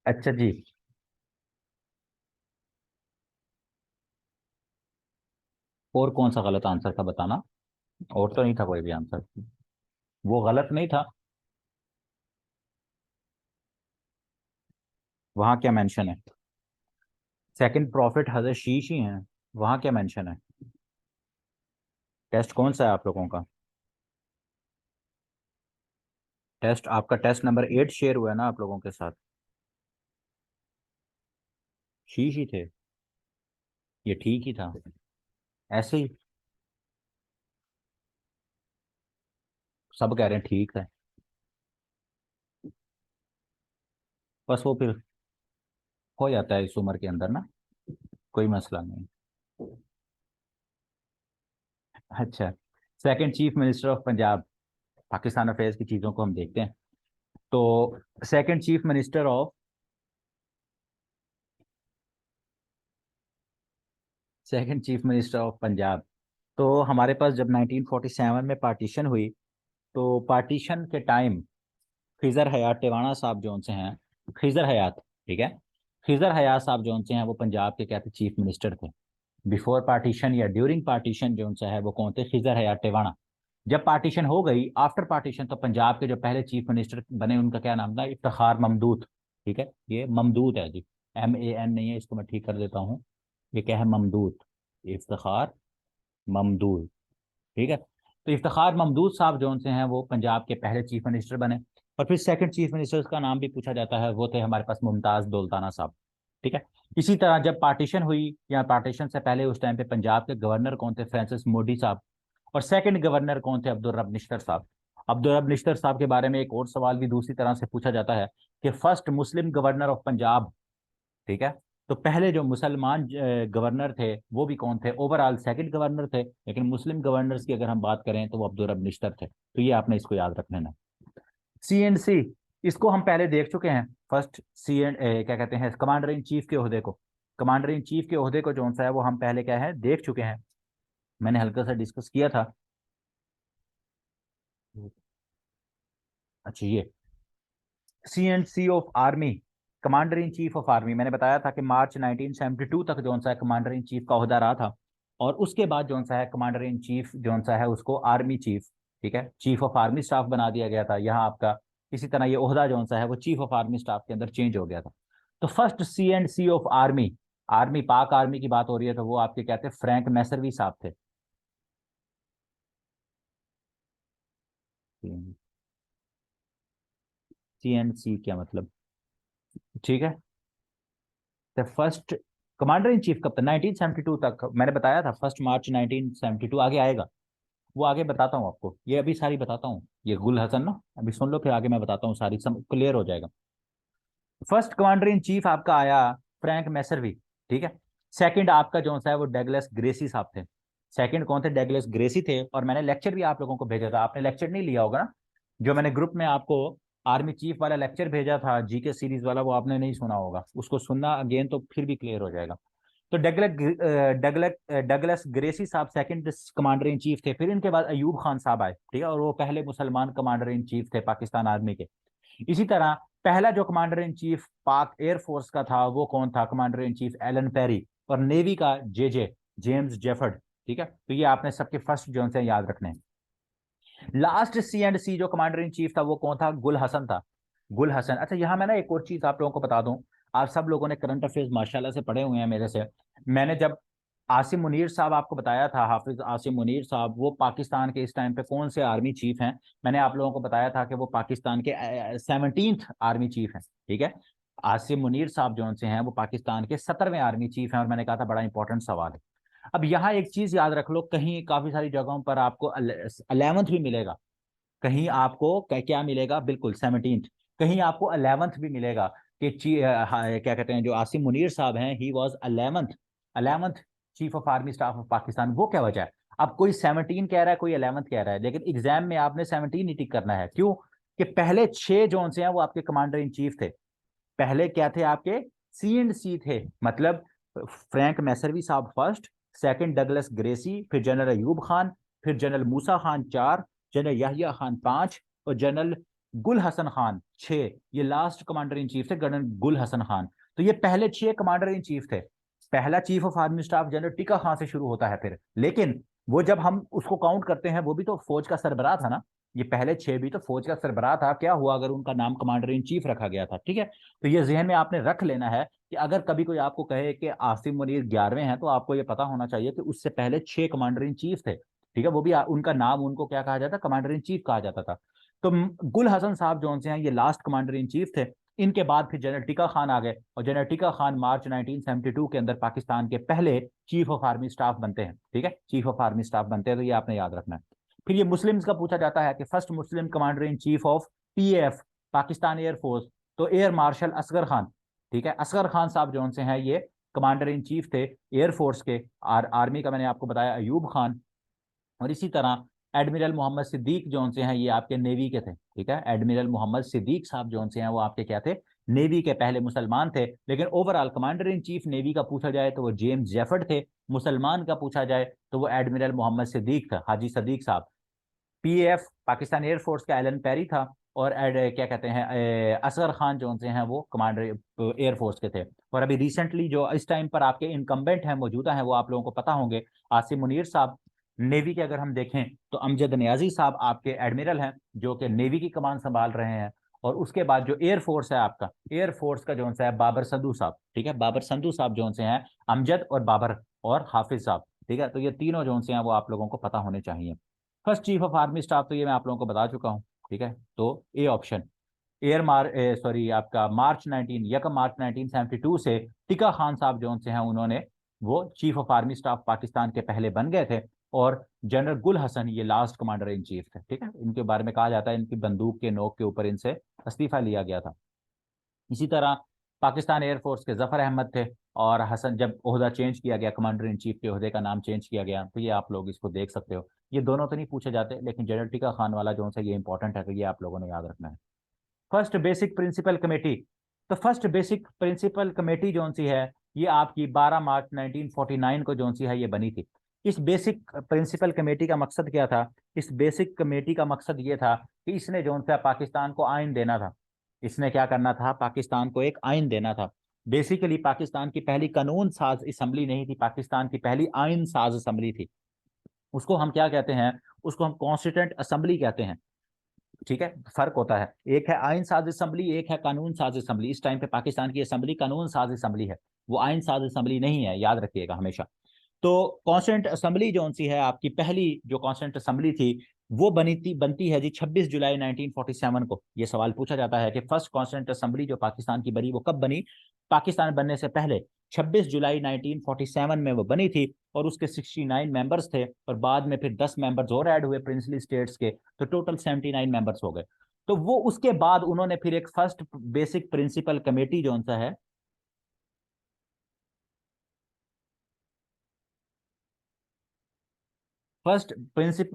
अच्छा जी। और कौन सा गलत आंसर था बताना। और तो नहीं था कोई भी आंसर। वो गलत नहीं था। वहां क्या मेंशन है? सेकंड प्रॉफिट हजरत शीश ही हैं। वहां क्या मेंशन है? टेस्ट कौन सा है आप लोगों का? टेस्ट आपका टेस्ट नंबर 8 शेयर हुआ है ना आप लोगों के साथ। शीश ही थे। ये ठीक ही था। ऐसे ही सब कह रहे हैं ठीक है। बस वो फिर हो जाता है इस उम्र के अंदर ना। कोई मसला नहीं। अच्छा। Second chief minister of Punjab. Pakistan affairs की चीजों को हम देखते हैं। तो second chief minister of second chief minister of Punjab. तो हमारे पास जब 1947 में पार्टीशन हुई, तो पार्टीशन के टाइम खिजर हयात टिवाणा साहब जो उनसे हैं। खिजर हयात। ठीक है। खिजर हयात साहब जो उनसे हैं वो पंजाब के कहते चीफ मिनिस्टर थे। बिफोर पार्टीशन या ड्यूरिंग पार्टीशन जो उनसे है वो कौन थे? खिजर हयात टिवाणा। जब पार्टीशन हो गई आफ्टर पार्टीशन, तो पंजाब के जो पहले चीफ मिनिस्टर बने उनका क्या नाम था? इफ्तिखार ममदूद। ठीक है, ये ममदूद है जी। MAN नहीं है, इसको मैं ठीक कर देता हूँ। ये क्या है? ममदूद। इफ्तिखार ममदूद। ठीक है। तो इफ्तिखार ममदूद साहब जो उनसे हैं वो पंजाब के पहले चीफ मिनिस्टर बने। और फिर सेकंड चीफ मिनिस्टर का नाम भी पूछा जाता है, वो थे हमारे पास मुमताज दौलताना साहब। ठीक है। इसी तरह जब पार्टीशन हुई या पार्टीशन से पहले उस टाइम पे पंजाब के गवर्नर कौन थे? फ्रांसिस मोडी साहब। और सेकंड गवर्नर कौन थे? अब्दुल रब निश्तर साहब। अब्दुल रब निश्तर साहब के बारे में एक और सवाल भी दूसरी तरह से पूछा जाता है कि first Muslim governor of Punjab. ठीक है। तो पहले जो मुसलमान गवर्नर थे वो भी कौन थे? ओवरऑल सेकंड गवर्नर थे, लेकिन मुस्लिम गवर्नर्स की अगर हम बात करें तो वो अब्दुल रब निश्तर थे। तो ये आपने इसको याद रख लेना। CNC, इसको हम पहले देख चुके हैं। फर्स्ट क्या कहते हैं, कमांडर इन चीफ के ओहदे को। कमांडर इन चीफ के ओहदे को जो सा है वो हम पहले क्या है देख चुके हैं। मैंने हल्का सा डिस्कस किया था। अच्छा, ये CNC of army. Commander in chief of army, मैंने बताया था कि मार्च 1972 तक जो सा है कमांडर इन चीफ का ओहदा रहा था। और उसके बाद जो सा है कमांडर इन चीफ जो सा है उसको आर्मी चीफ, ठीक है, चीफ ऑफ आर्मी स्टाफ बना दिया गया था यहाँ आपका। इसी तरह ये ओहदा जो सा है वो चीफ ऑफ आर्मी स्टाफ के अंदर चेंज हो गया था। तो first CNC of army, army पाक आर्मी की बात हो रही है, तो वो आपके कहते हैं फ्रैंक मैसरवी साहब थे। CNC क्या मतलब? ठीक है। तो फर्स्ट कमांडर इन चीफ कब था? 1972 तक मैंने बताया था, 1 मार्च 1972 आगे आएगा। वो आगे बताता हूँ आपको, ये अभी सारी बताता हूँ। ये गुल हसन ना, अभी सुन लो फिर आगे मैं बताता हूँ, सारी सब क्लियर हो जाएगा। फर्स्ट कमांडर इन चीफ आपका आया फ्रैंक मैसरवी। ठीक है। सेकंड आपका जो सा है वो डगलस ग्रेसी साहब थे। सेकंड कौन थे? डगलस ग्रेसी थे। और मैंने लेक्चर भी आप लोगों को भेजा था, आपने लेक्चर नहीं लिया होगा ना? जो मैंने ग्रुप में आपको आर्मी चीफ वाला लेक्चर भेजा था, GK सीरीज वाला, वो आपने नहीं सुना होगा। उसको सुनना अगेन तो फिर भी क्लियर हो जाएगा। तो डगलस ग्रेसी साहब सेकंड कमांडर इन चीफ थे। फिर इनके बाद अयूब खान साहब आए। ठीक है। और वो पहले मुसलमान कमांडर इन चीफ थे पाकिस्तान आर्मी के। इसी तरह पहला जो commander in chief Pak air force का था वो कौन था? Commander in chief Allan Perry. और नेवी का JJ जेम्स जेफर्ड। ठीक है। तो ये आपने सबके फर्स्ट जो से याद रखने हैं। लास्ट C&C जो कमांडर इन चीफ था वो कौन था? गुल हसन था। गुल हसन। अच्छा, यहाँ मैं ना एक और चीज आप लोगों को बता दूं। आप सब लोगों ने करंट अफेयर्स माशाल्लाह से पढ़े हुए हैं मेरे से। मैंने जब आसिम मुनीर साहब आपको बताया था, हाफिज आसिम मुनीर साहब, वो पाकिस्तान के इस टाइम पे कौन से आर्मी चीफ हैं? मैंने आप लोगों को बताया था कि वो पाकिस्तान के 17th आर्मी चीफ हैं। ठीक है। आसिम मुनीर साहब जो से हैं वो पाकिस्तान के 17वें आर्मी चीफ हैं। और मैंने कहा था बड़ा इंपॉर्टेंट सवाल है। अब यहाँ एक चीज याद रख लो, कहीं काफी सारी जगहों पर आपको 11th भी मिलेगा। कहीं आपको क्या मिलेगा? बिल्कुल 17th। कहीं आपको 11th भी मिलेगा कि क्या कहते हैं, जो आसिम मुनीर साहब हैं he was 11th chief of army staff of Pakistan. वो क्या वजह है? अब कोई 17 कह रहा है, कोई 11th कह रहा है, लेकिन एग्जाम में आपने 17 ही टिक करना है। क्यों? कि पहले 6 जोन से हैं वो आपके कमांडर इन चीफ थे। पहले क्या थे आपके? C&C थे। मतलब फ्रैंक मैसरवी साहब फर्स्ट, सेकंड डगलस ग्रेसी, फिर जनरल अयूब खान, फिर जनरल मूसा खान 4, जनरल याहिया खान 5, और जनरल गुल हसन खान 6, ये लास्ट कमांडर इन चीफ थे, जनरल गुल हसन खान। तो ये पहले 6 कमांडर इन चीफ थे। पहला chief of army staff general टिका खान से शुरू होता है फिर, लेकिन वो जब हम उसको काउंट करते हैं वो भी तो फौज का सरबराह था ना। ये पहले 6 भी तो फौज का सरबराह था, क्या हुआ अगर उनका नाम कमांडर इन चीफ रखा गया था, ठीक है। तो ये जहन में आपने रख लेना है कि अगर कभी कोई आपको कहे कि आसिम मुनीर 11वें हैं, तो आपको ये पता होना चाहिए कि उससे पहले 6 कमांडर इन चीफ थे, ठीक है। वो भी उनका नाम उनको क्या कहा जाता, कमांडर इन चीफ कहा जाता था। तो गुल हसन साहब जो से हैं ये लास्ट कमांडर इन चीफ थे। इनके बाद फिर जनरल टिका खान आ गए, और जनरल टिका खान मार्च 1972 के अंदर पाकिस्तान के पहले चीफ ऑफ आर्मी स्टाफ बनते हैं, ठीक है, चीफ ऑफ आर्मी स्टाफ बनते हैं। तो ये आपने याद रखना है। फिर ये मुस्लिम्स का पूछा जाता है कि first Muslim commander in chief of PF, Pakistan air force, तो एयर मार्शल असगर खान, ठीक है। असगर खान साहब जो से हैं ये कमांडर इन चीफ थे एयरफोर्स के। आर्मी का मैंने आपको बताया अयूब खान। और इसी तरह एडमिरल मोहम्मद सिद्दीक जो से हैं ये आपके नेवी के थे, ठीक है। एडमिरल मोहम्मद सिद्दीक साहब जो से हैं वो आपके क्या थे, नेवी के पहले मुसलमान थे। लेकिन overall commander in chief navy का पूछा जाए तो वो जेम्स जेफर्ड थे। मुसलमान का पूछा जाए तो वो एडमिरल मोहम्मद सिद्दीक था, हाजी सदीक साहब। पीएफ पाकिस्तान एयरफोर्स का एलन पेरी था। और क्या कहते हैं असगर खान जो से हैं वो कमांडर एयरफोर्स के थे। और अभी रिसेंटली जो इस टाइम पर आपके इनकम्बेंट हैं मौजूदा हैं वो आप लोगों को पता होंगे, आसिम मुनीर साहब। नेवी के अगर हम देखें तो अमजद नियाजी साहब आपके एडमिरल हैं जो कि नेवी की कमान संभाल रहे हैं। और उसके बाद जो एयरफोर्स है आपका, एयरफोर्स का जो है बाबर संधू साहब, ठीक है। बाबर संधू साहब जो से हैं अमजद और बाबर और हाफिज साहब, ठीक है। तो ये तीनों जो से हैं वो आप लोगों को पता होने चाहिए। First chief of army staff तो ये मैं आप लोगों को बता चुका हूँ, ठीक है। तो ए ऑप्शन, एयर मार सॉरी आपका मार्च 1972 से टिका खान साहब जो से हैं उन्होंने वो chief of army staff Pakistan के पहले बन गए थे। और जनरल गुल हसन ये लास्ट कमांडर इन चीफ थे, ठीक है। इनके बारे में कहा जाता है इनकी बंदूक के नोक के ऊपर इनसे इस्तीफा लिया गया था। इसी तरह पाकिस्तान एयरफोर्स के जफर अहमद थे। और हसन जब ओहदा चेंज किया गया, कमांडर इन चीफ के ओहदे का नाम चेंज किया गया, तो ये आप लोग इसको देख सकते हो। ये दोनों तो नहीं पूछे जाते, लेकिन जनरल टिका खान वाला जो है ये इंपॉर्टेंट है, तो ये आप लोगों ने याद रखना है। फर्स्ट बेसिक प्रिंसिपल कमेटी, तो फर्स्ट बेसिक प्रिंसिपल कमेटी जो सी है ये आपकी 12 मार्च 1949 को जो सी है ये बनी थी। इस बेसिक प्रिंसिपल कमेटी का मकसद क्या था? इस बेसिक कमेटी का मकसद ये था कि इसने जो सा पाकिस्तान को आइन देना था। इसने क्या करना था? पाकिस्तान को एक आइन देना था। बेसिकली पाकिस्तान की पहली कानून साज असम्बली नहीं थी, पाकिस्तान की पहली आइन साज असम्बली थी। उसको हम क्या कहते हैं? उसको हम कॉन्स्टिट्यूंट असम्बली कहते हैं, ठीक है। फर्क होता है, एक है आइन साज असम्बली, एक है कानून साज असम्बली। इस टाइम पे पाकिस्तान की असम्बली कानून साज असम्बली है, वो आइन साज असम्बली नहीं है, याद रखिएगा हमेशा। तो कॉन्स्टिट्यूंट असम्बली जो सी है आपकी पहली जो कॉन्स्टिट्यूंट असम्बली थी वो बनती है जी 26 जुलाई 1947 को। ये सवाल पूछा जाता है कि फर्स्ट कॉन्स्टिट्यूंट असम्बली जो पाकिस्तान की बनी वो कब बनी? पाकिस्तान बनने से पहले 26 जुलाई 1947 में वो बनी थी। और उसके 69 मेंबर्स थे, और बाद में फिर 10 मेंबर्स और ऐड हुए प्रिंसली स्टेट्स के, तो टोटल 79 मेंबर्स हो गए। तो वो उसके बाद उन्होंने फिर एक फर्स्ट बेसिक प्रिंसिपल कमेटी जो सा है, फर्स्ट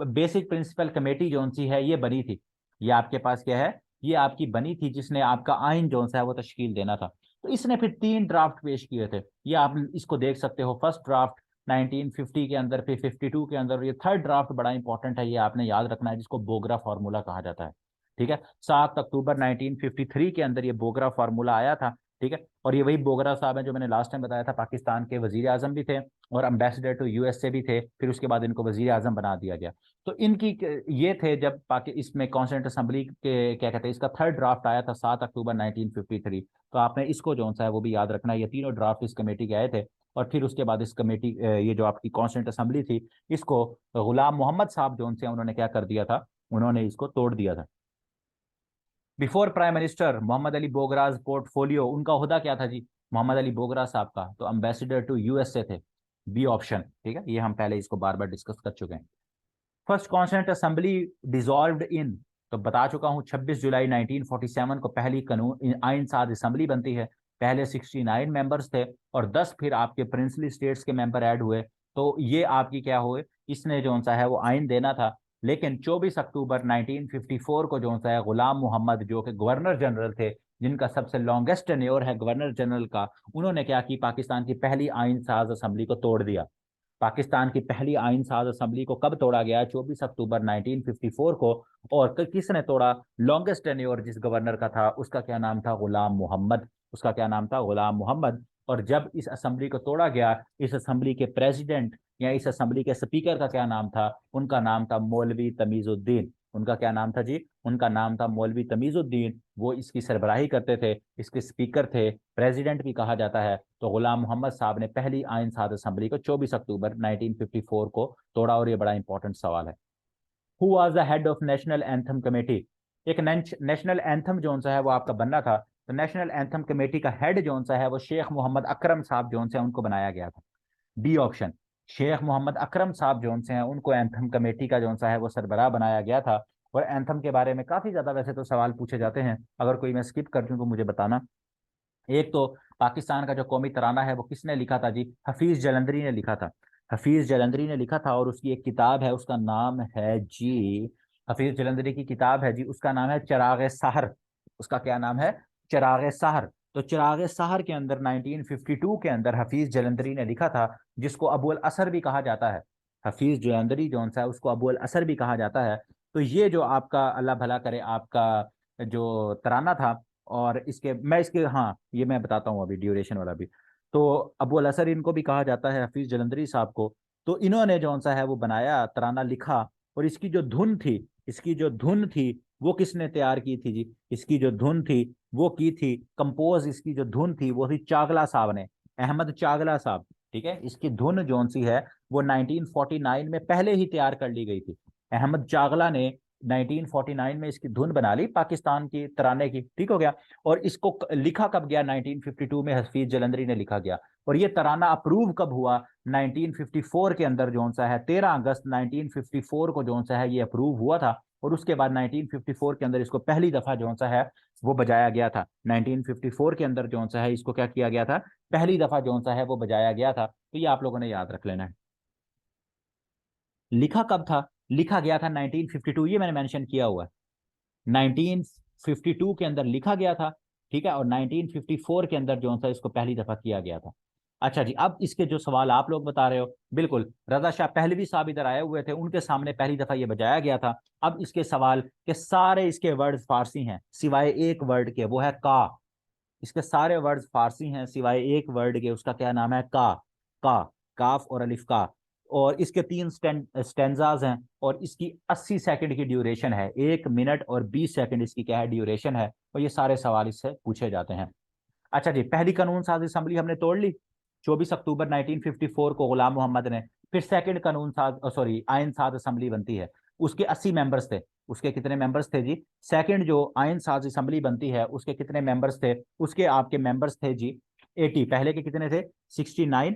बेसिक प्रिंसिपल कमेटी जो सी है ये बनी थी। ये आपके पास क्या है? ये आपकी बनी थी जिसने आपका आइन जो सा है वो तश्कील देना था। तो इसने फिर 3 ड्राफ्ट पेश किए थे। ये आप इसको देख सकते हो, फर्स्ट ड्राफ्ट 1950 के अंदर, फिर 52 के अंदर। ये थर्ड ड्राफ्ट बड़ा इंपॉर्टेंट है, ये आपने याद रखना है, जिसको बोगरा फार्मूला कहा जाता है, ठीक है। 7 अक्टूबर 1953 के अंदर ये बोगरा फार्मूला आया था, ठीक है। और ये वही बोगरा साहब हैं जो मैंने लास्ट टाइम बताया था, पाकिस्तान के वजीर आजम भी थे और अम्बेसडर टू यूएसए भी थे। फिर उसके बाद इनको वजीर आजम बना दिया गया। तो इनकी ये थे जब इसमें कॉन्स्टिट्यूंट असेंबली के क्या कहते हैं, इसका थर्ड ड्राफ्ट आया था 7 अक्टूबर 1953। तो आपने इसको जो सा है वो भी याद रखना है। ये तीनों ड्राफ्ट इस कमेटी के आए थे। और फिर उसके बाद इस कमेटी ये जो आपकी कॉन्स्टिट्यूंट असेंबली थी, इसको गुलाम मोहम्मद साहब जो से उन्होंने क्या कर दिया था, उन्होंने इसको तोड़ दिया था। Before prime minister Mohammad Ali Bogra's portfolio, उनका ओहदा क्या था जी मोहम्मद अली बोगरा साहब का? तो अम्बेसडर टू यूएसए थे, बी ऑप्शन, ठीक है। ये हम पहले इसको बार बार डिस्कस कर चुके हैं। फर्स्ट कॉन्स्टिट्यूंट असेंबली डिसॉल्व्ड इन, तो बता चुका हूं 26 जुलाई 1947 को पहली कानून आइन साज असेंबली बनती है। पहले 69 मेंबर्स थे और 10 फिर आपके प्रिंसली स्टेट्स के मेंबर ऐड हुए। तो ये आपकी क्या हुए, इसने जो सा है वो आइन देना था। लेकिन 24 अक्टूबर 1954 को जो सा है गुलाम मोहम्मद जो कि गवर्नर जनरल थे, जिनका सबसे लॉन्गेस्ट टेन्योर है गवर्नर जनरल का, उन्होंने क्या की, पाकिस्तान की पहली आइन साज असेंबली को तोड़ दिया। पाकिस्तान की पहली आइन साज असेंबली को कब तोड़ा गया? 24 अक्टूबर 1954 को। और किसने तोड़ा? लॉन्गेस्ट टेन्योर जिस गवर्नर का था उसका क्या नाम था? गुलाम मोहम्मद। उसका क्या नाम था? गुलाम मोहम्मद। और जब इस असेंबली को तोड़ा गया, इस असेंबली के प्रेसिडेंट या इस असेंबली के स्पीकर का क्या नाम था? उनका नाम था मौलवी तमीजुद्दीन। उनका क्या नाम था जी? उनका नाम था मौलवी तमीजुद्दीन। वो इसकी सरबराही करते थे, इसके स्पीकर थे, प्रेसिडेंट भी कहा जाता है। तो गुलाम मोहम्मद साहब ने पहली आइन साज असेंबली को 24 अक्टूबर 1954 को तोड़ा। और ये बड़ा इंपॉर्टेंट सवाल है। Who was the head of national anthem committee? एक नेशनल एंथम जो सा है वो आपका बनना था, तो नेशनल एंथम कमेटी का हेड जो सा है वो शेख मोहम्मद अकरम साहब जो से उनको बनाया गया था। बी ऑप्शन, शेख मोहम्मद अकरम साहब जो से हैं उनको एंथम कमेटी का जो सा है वो सरबराह बनाया गया था। और एंथम के बारे में काफी ज्यादा वैसे तो सवाल पूछे जाते हैं, अगर कोई मैं स्किप कर दूं तो मुझे बताना। एक तो पाकिस्तान का जो कौमी तराना है वो किसने लिखा था जी? हफीज जलंधरी ने लिखा था। हफीज जलंधरी ने लिखा था, और उसकी एक किताब है, उसका नाम है जी, हफीज जलंधरी की किताब है जी, उसका नाम है चिराग सहर। उसका क्या नाम है? चिराग सहर। तो चिराग सहर के अंदर 1952 के अंदर हफीज जलंधरी ने लिखा था, जिसको अबुल असर भी कहा जाता है। हफीज जलंधरी जो सा है उसको अबुल असर भी कहा जाता है। तो ये जो आपका अल्लाह भला करे आपका जो तराना था, और इसके मैं इसके हाँ ये मैं बताता हूँ अभी ड्यूरेशन वाला भी। तो अबू अल असर इनको भी कहा जाता है, हफीज जलंधरी साहब को। तो इन्होंने जो सा है वो बनाया, तराना लिखा। और इसकी जो धुन थी, इसकी जो धुन थी वो किसने तैयार की थी जी? इसकी जो धुन थी वो की थी कंपोज, इसकी जो धुन थी वो थी चागला साहब ने, अहमद चागला साहब। ठीक है, इसकी धुन जो सी है वो 1949 में पहले ही तैयार कर ली गई थी। अहमद चागला ने 1949 में इसकी धुन बना ली पाकिस्तान की तराने की। ठीक हो गया। और इसको लिखा कब गया? 1952 में हफीज जलंधरी ने लिखा गया। और ये तराना अप्रूव कब हुआ? 1954 के अंदर जो सा है 13 अगस्त 1954 को जो सा है ये अप्रूव हुआ था। और उसके बाद 1954 के अंदर इसको पहली दफा जो सा है वो बजाया गया था। 1954 के अंदर जो सा है इसको क्या किया गया था? पहली दफा जो सा है वो बजाया गया था। तो ये आप लोगों ने याद रख लेना है। लिखा कब था? लिखा गया था 1952, ये मैंने मेंशन किया हुआ है। 1952 के अंदर लिखा गया था। ठीक है, और 1954 के अंदर जो सा इसको पहली दफा किया गया था। अच्छा जी, अब इसके जो सवाल आप लोग बता रहे हो, बिल्कुल रजा शाह पहलवी साहब इधर आए हुए थे, उनके सामने पहली दफा ये बजाया गया था। अब इसके सवाल के सारे इसके वर्ड फारसी हैं सिवाय एक वर्ड के, वो है का। इसके सारे वर्ड्स फारसी हैं सिवाय एक वर्ड के, उसका क्या नाम है? का, काफ और अलिफ का। और इसके 3 स्टेंजाज हैं, और इसकी 80 सेकंड की ड्यूरेशन है, 1 मिनट और 20 सेकंड इसकी क्या है? ड्यूरेशन है। और ये सारे सवाल इससे पूछे जाते हैं। अच्छा जी, पहली कानून साज असेंबली हमने तोड़ ली 24 अक्टूबर 1954 को गुलाम मोहम्मद ने। फिर सेकंड कानून साज सॉरी आइन साज असेंबली बनती है, उसके 80 मेंबर्स थे। उसके कितने मेंबर्स थे जी? सेकंड जो आइन साज असेंबली बनती है उसके कितने मेंबर्स थे? उसके आपके मेंबर्स थे जी 80। पहले के कितने थे? 69।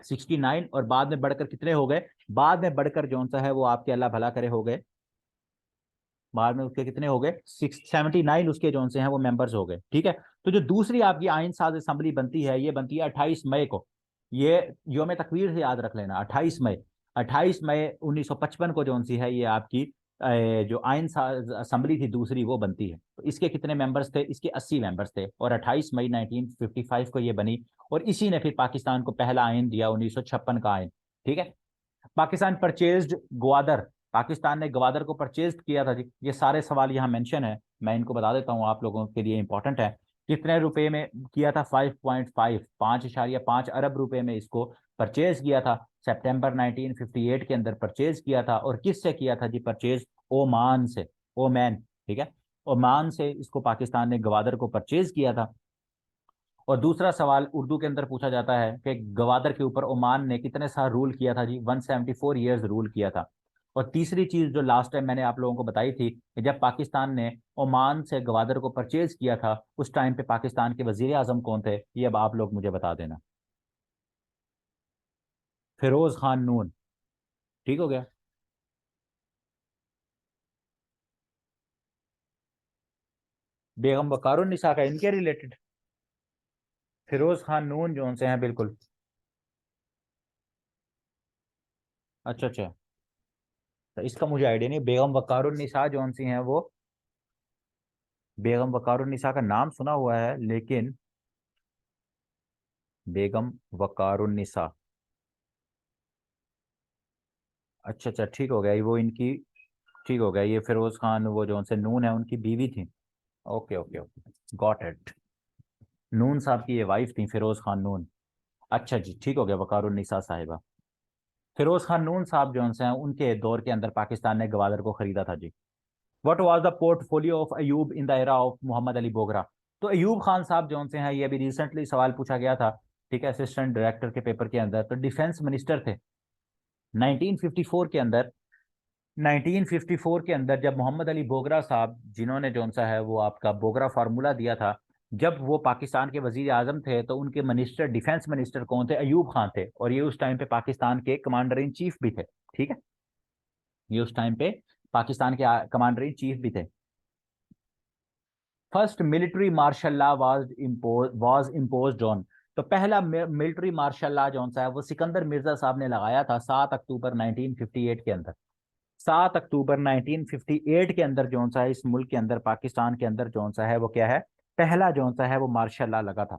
69 और बाद में बढ़कर कितने हो गए? बाद में बढ़कर जो सा है वो आपके अल्लाह भला करे हो गए, बाद में उसके कितने हो गए? 679 उसके जो से हैं वो मेंबर्स हो गए। ठीक है। तो जो दूसरी आपकी आइन साज असेंबली बनती है ये बनती है 28 मई को। ये योम तकवीर से याद रख लेना, 28 मई। 28 मई 1955 को जो सी है ये आपकी जो आइन साज असेंबली थी दूसरी वो बनती है। तो इसके कितने मेंबर्स थे? इसके 80 मेंबर्स थे। और 28 मई 1955 को ये बनी। और इसी ने फिर पाकिस्तान को पहला आइन दिया, 1956 का आइन। ठीक है। पाकिस्तान परचेज्ड ग्वादर, पाकिस्तान ने ग्वादर को परचेज किया था जी। ये सारे सवाल यहाँ मेंशन है, मैं इनको बता देता हूँ आप लोगों के लिए इंपॉर्टेंट है। कितने रुपए में किया था? 5.5, 5.5 अरब रुपए में इसको परचेज किया था। सितंबर 1958 के अंदर परचेज किया था। और किससे किया था जी परचेज? ओमान से, ओमान। ठीक है, ओमान से इसको पाकिस्तान ने ग्वादर को परचेज किया था। और दूसरा सवाल उर्दू के अंदर पूछा जाता है कि गवादर के ऊपर ओमान ने कितने साल रूल किया था जी? 174 ईयर्स रूल किया था। और तीसरी चीज जो लास्ट टाइम मैंने आप लोगों को बताई थी कि जब पाकिस्तान ने ओमान से गवादर को परचेज किया था उस टाइम पे पाकिस्तान के वजीर आजम कौन थे? ये अब आप लोग मुझे बता देना। फिरोज खान नून। ठीक हो गया। बेगम वकारुन्निसा का इनके रिलेटेड फिरोज खान नून जो उनसे हैं, बिल्कुल। अच्छा अच्छा, तो इसका मुझे आइडिया नहीं। बेगम वकारुन्निसा जो सी हैं वो, बेगम वकारुन्निसा का नाम सुना हुआ है लेकिन बेगम वकारुन्निसा अच्छा अच्छा, ठीक हो गया, ये वो इनकी, ठीक हो गया, ये फिरोज खान वो जो उनसे नून है उनकी बीवी थी। Okay okay okay, got it. Noon साहब की ये वाइफ थी, फिरोज खान नून। अच्छा जी, ठीक हो गया, वकारुन्निसा साहिबा। फिरोज खान नून साहब जो हैं उनके दौर के अंदर पाकिस्तान ने ग्वादर को खरीदा था जी। What was the portfolio of Ayub in the era of Mohammad Ali Bogra? तो अयूब खान साहब जो हैं, ये अभी रिसेंटली सवाल पूछा गया था, ठीक है, असिस्टेंट डायरेक्टर के पेपर के अंदर, तो डिफेंस मिनिस्टर थे 1954 के अंदर। 1954 के अंदर जब मोहम्मद अली बोगरा साहब, जिन्होंने जो सा है वो आपका बोगरा फार्मूला दिया था, जब वो पाकिस्तान के वजीर आजम थे, तो उनके मिनिस्टर, डिफेंस मिनिस्टर कौन थे? अयूब खान थे, और ये उस टाइम पे पाकिस्तान के कमांडर इन चीफ भी थे। ठीक है, ये उस टाइम पे पाकिस्तान के कमांडर इन चीफ भी थे। First military martial law was imposed on, तो पहला मिलिट्री मार्शल लॉ जो सा है वो सिकंदर मिर्जा साहब ने लगाया था 7 अक्टूबर 1958 के अंदर। 7 अक्टूबर 1958 के अंदर जो सा है इस मुल्क के अंदर, पाकिस्तान के अंदर जो सा है वो क्या है, पहला जो सा है वो मार्शल लॉ लगा था।